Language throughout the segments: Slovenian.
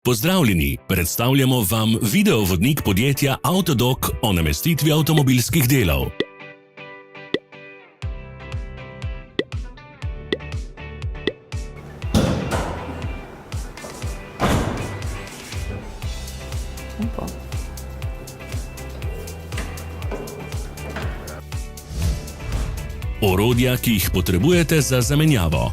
Pozdravljeni, predstavljamo vam videovodnik podjetja Avtodok o namestitvi avtomobilskih delov. Orodja, ki jih potrebujete za zamenjavo.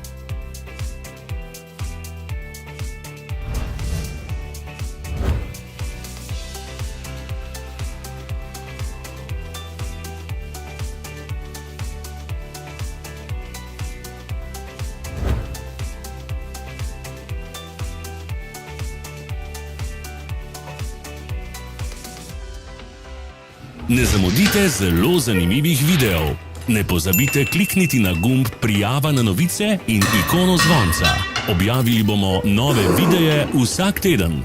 Ne zamudite zelo zanimivih videov. Ne pozabite klikniti na gumb Prijava na novice in ikono zvonca. Objavili bomo nove videe vsak teden.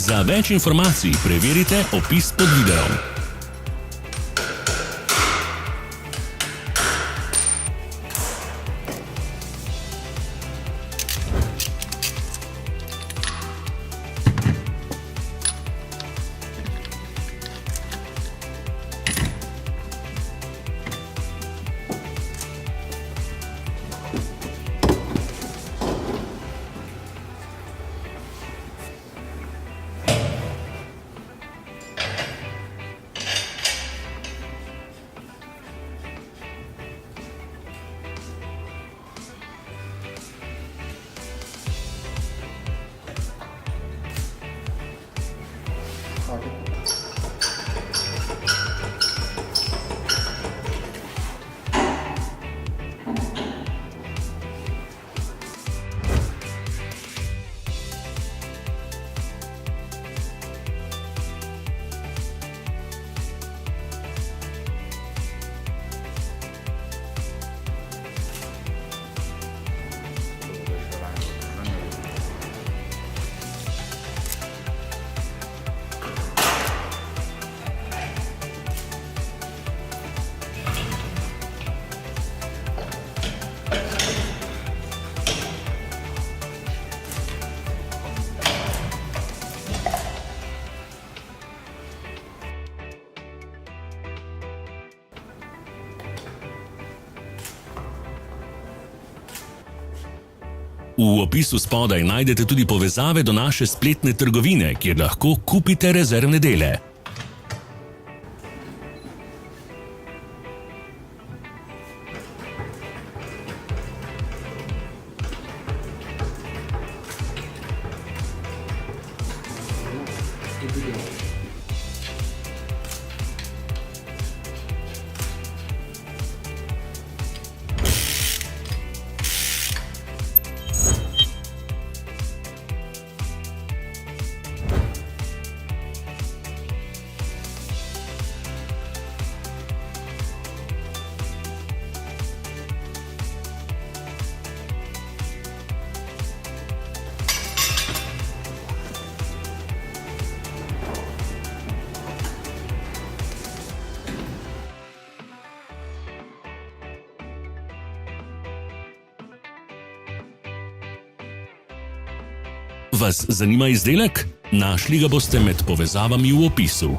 Za več informacij preverite opis pod videom. V opisu spodaj najdete tudi povezave do naše spletne trgovine, kjer lahko kupite rezervne dele. Vas zanima izdelek? Našli ga boste med povezavami v opisu.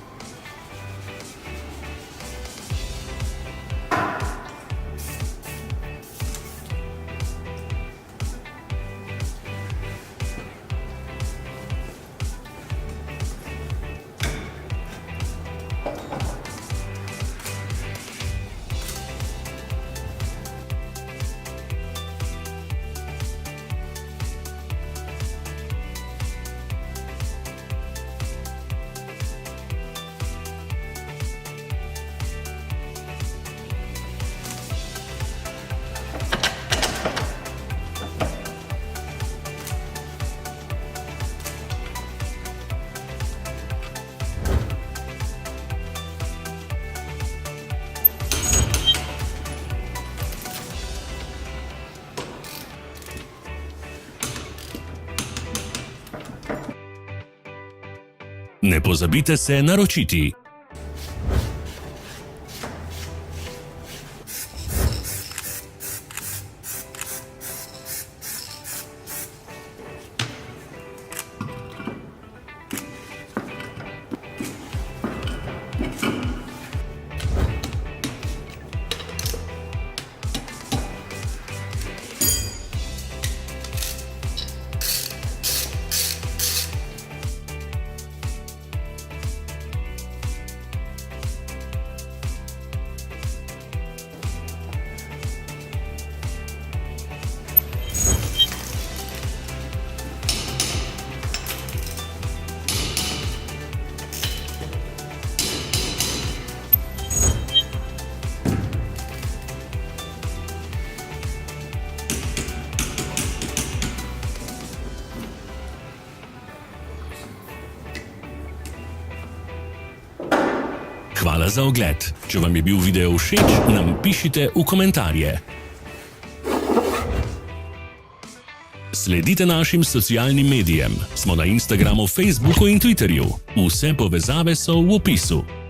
Ne pozabite se naročiti. Hvala za ogled. Če vam je bil video všeč, nam pišite v komentarje. Sledite našim socialnim medijem. Smo na Instagramu, Facebooku in Twitterju. Vse povezave so v opisu.